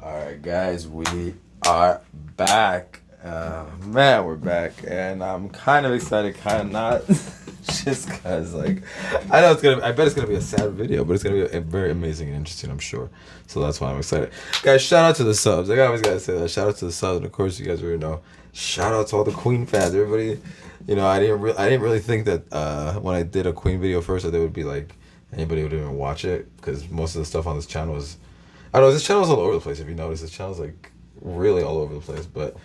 Alright guys, we are back. Man, we're back, and I'm kind of excited, kind of not. Just cause, like, I know I bet it's gonna be a sad video, but it's gonna be very amazing and interesting, I'm sure. So that's why I'm excited. Guys, shout out to the subs. I always gotta say that. Shout out to the subs, and of course, you guys already know. Shout out to all the Queen fans. Everybody, I didn't really think that when I did a Queen video first, that there would be like anybody would even watch it, because most of the stuff on this channel is, I don't know, this channel's all over the place. If you notice, this channel's like really all over the place. But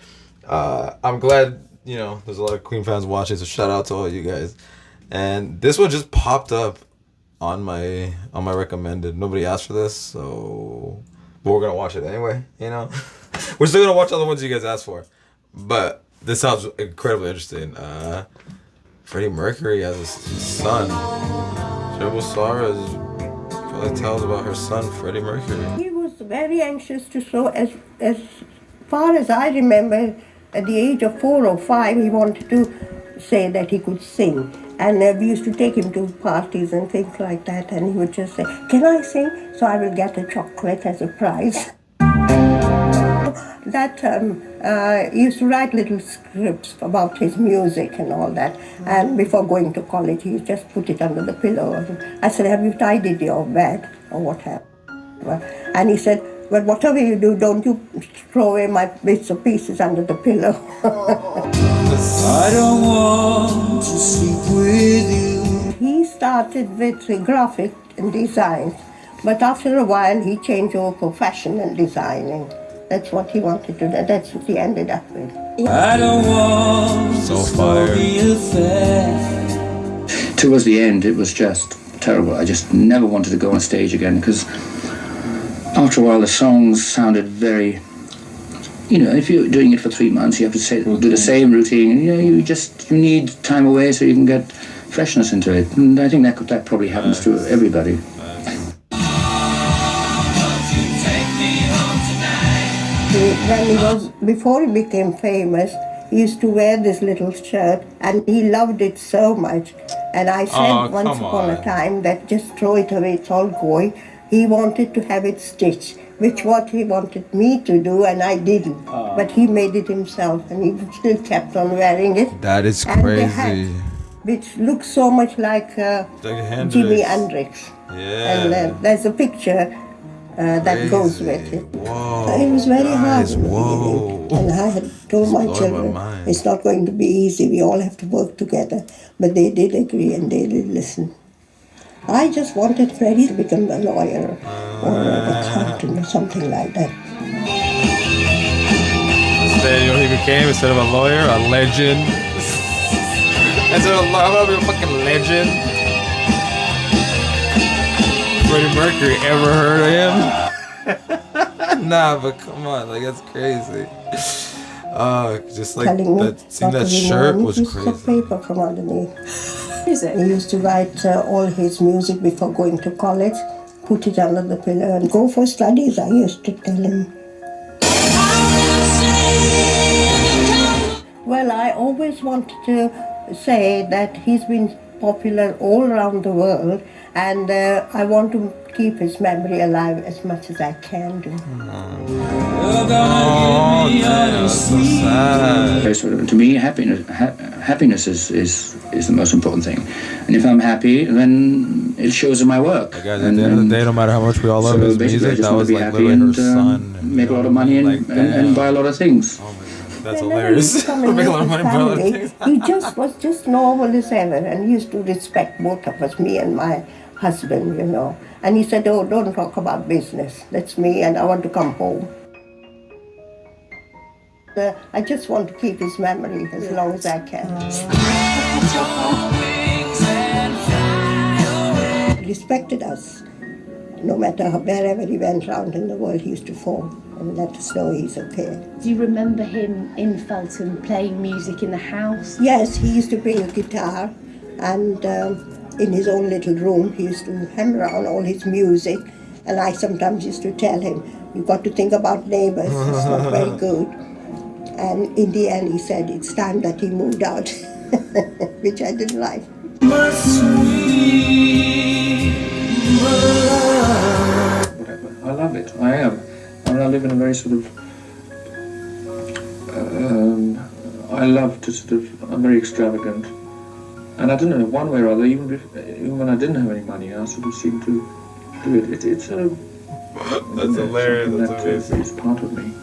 I'm glad, there's a lot of Queen fans watching, so shout out to all you guys. And this one just popped up on my recommended. Nobody asked for this, so but we're gonna watch it anyway. We're still gonna watch all the ones you guys asked for, but this sounds incredibly interesting. Freddie Mercury has his son. Triple Sarah's probably tells about her son, Freddie Mercury. He was very anxious to show, as far as I remember, at the age of 4 or 5, he wanted to say that he could sing. And we used to take him to parties and things like that, and he would just say, "Can I sing? So I will get a chocolate as a prize." That he used to write little scripts about his music and all that. And before going to college, he just put it under the pillow. And I said, "Have you tidied your bed or whatever?" And he said, "Well, whatever you do, don't you throw away my bits or pieces under the pillow." I don't want to sleep with you. He started with graphic and design, but after a while he changed over to fashion and designing. That's what he wanted to do. That's what he ended up with. I don't want So fire. Towards the end, it was just terrible. I just never wanted to go on stage again, because after a while the songs sounded very, if you're doing it for 3 months, you have to do the same routine, and you need time away so you can get freshness into it. And I think that probably happens to everybody. Before he became famous, he used to wear this little shirt, and he loved it so much. And I said once upon a time that just throw it away, it's all going. He wanted to have it stitched, which what he wanted me to do, and I didn't. But he made it himself, and he still kept on wearing it. That is And the crazy. hat, which looks so much like Jimi Hendrix. Yeah. And there's a picture that goes with it. Whoa. It was very hard. Whoa. And I had told my Blowing my children, mind. it's not going to be easy, we all have to work together. But they did agree and they did listen. I just wanted Freddie to become a lawyer or an accountant or something like that. Instead, he became, instead of a lawyer, a legend. Instead of a lawyer, I'm gonna be a fucking legend. Freddie Mercury, ever heard of him? Nah, but come on, like, that's crazy. Just like Telling me seeing not that to shirt remove was pieces of crazy. paper from underneath. Is it? He used to write all his music before going to college, put it under the pillow and go for studies, I used to tell him. Well, I always wanted to say that he's been popular all around the world, and I want to keep his memory alive as much as I can do. Oh, damn, that's so sad. To me, happiness is the most important thing. And if I'm happy, then it shows in my work. Guys, at the end of the day, no matter how much we all love his basically, I music, just that want was to be like happy literally her and son. make a lot of money and buy a lot of things. Oh my God, that's Whenever hilarious. he come Make in a lot of money, his buy a lot of family, things. he was just normal as ever, and he used to respect both of us, me and my husband, And he said, "Oh, don't talk about business. That's me, and I want to come home." I just want to keep his memory as long as I can. He respected us. No matter wherever he went around in the world, he used to phone and let us know he's okay. Do you remember him in Felton playing music in the house? Yes, he used to bring a guitar, and in his own little room, he used to hammer on all his music, and I sometimes used to tell him, "You've got to think about neighbors, it's not very good." And in the end, he said it's time that he moved out, which I didn't like. My sweet love. I love it. I am. I mean, I live in a very sort of, I love to sort of, I'm very extravagant. And I don't know, one way or other, even when I didn't have any money, I sort of seemed to do it. It's a... That's hilarious, that's amazing. It's part of me.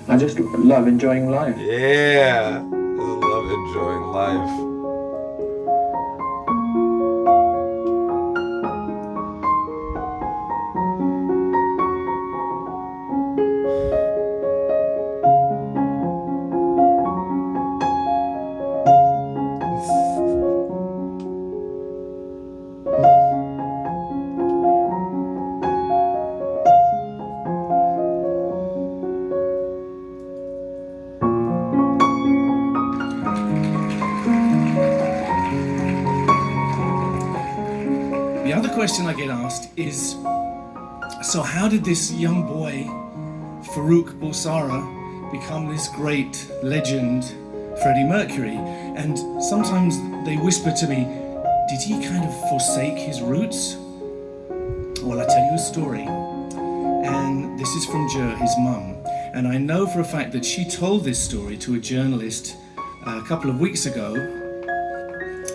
I just love enjoying life. Yeah, I love enjoying life. The other question I get asked is, so how did this young boy, Farouk Bulsara, become this great legend, Freddie Mercury? And sometimes they whisper to me, did he kind of forsake his roots? Well, I tell you a story. And this is from Jo, his mum. And I know for a fact that she told this story to a journalist a couple of weeks ago.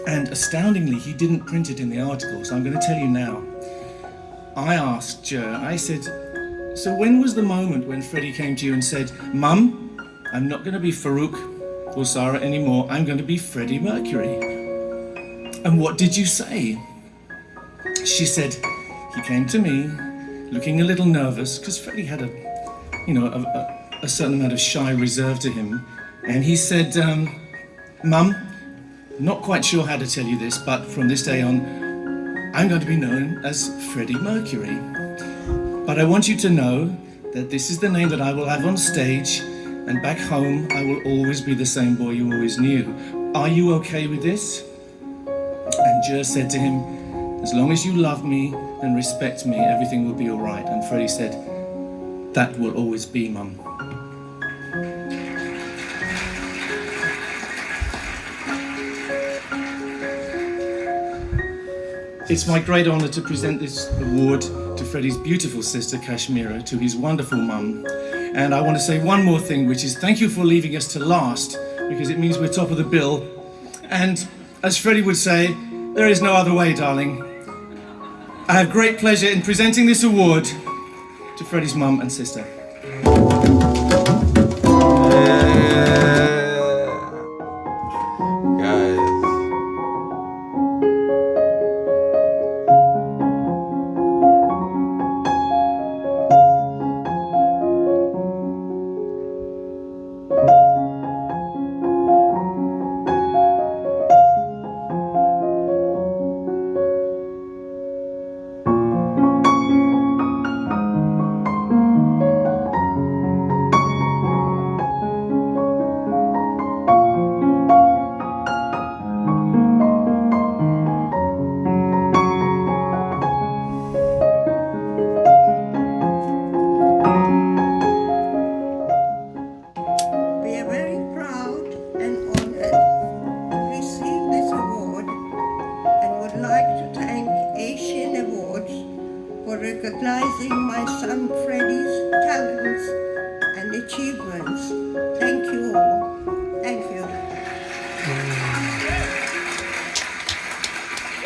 And astoundingly, he didn't print it in the article, so I'm going to tell you now. I asked Jo, I said, so when was the moment when Freddie came to you and said, Mum, I'm not going to be Farouk Bulsara anymore, I'm going to be Freddie Mercury? And what did you say? She said, he came to me, looking a little nervous, because Freddie had a certain amount of shy reserve to him. And he said, Mum, not quite sure how to tell you this, but from this day on, I'm going to be known as Freddie Mercury. But I want you to know that this is the name that I will have on stage, and back home, I will always be the same boy you always knew. Are you okay with this? And Jo said to him, as long as you love me and respect me, everything will be all right. And Freddie said, that will always be, Mum. It's my great honour to present this award to Freddie's beautiful sister, Kashmira, to his wonderful mum. And I want to say one more thing, which is thank you for leaving us to last, because it means we're top of the bill. And as Freddie would say, there is no other way, darling. I have great pleasure in presenting this award to Freddie's mum and sister. Recognizing my son Freddie's talents and achievements. Thank you all. Thank you.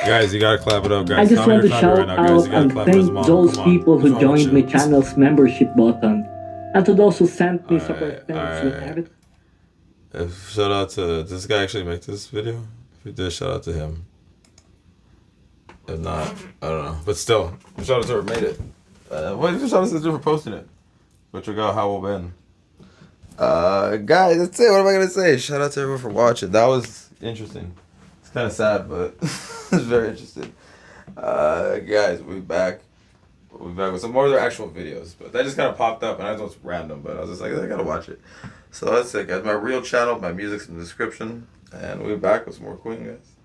Guys, you gotta clap it up, guys. I just want to shout right now, out and thank those people who joined my channel's membership button, and to those who sent me super thanks with everything. Shout out to this guy. Actually, make this video. If he did, shout out to him. If not, I don't know. But still, shout out to whoever made it. Shout out to for posting it. But your girl, how been? Guys, that's it. What am I gonna say? Shout out to everyone for watching. That was interesting. It's kind of sad, but it's very interesting. Guys, we'll be back. We'll be back with some more of their actual videos. But that just kind of popped up, and I know it's random, but I was just like, I gotta watch it. So that's it, guys. My real channel, my music's in the description, and we'll be back with some more Queen, guys.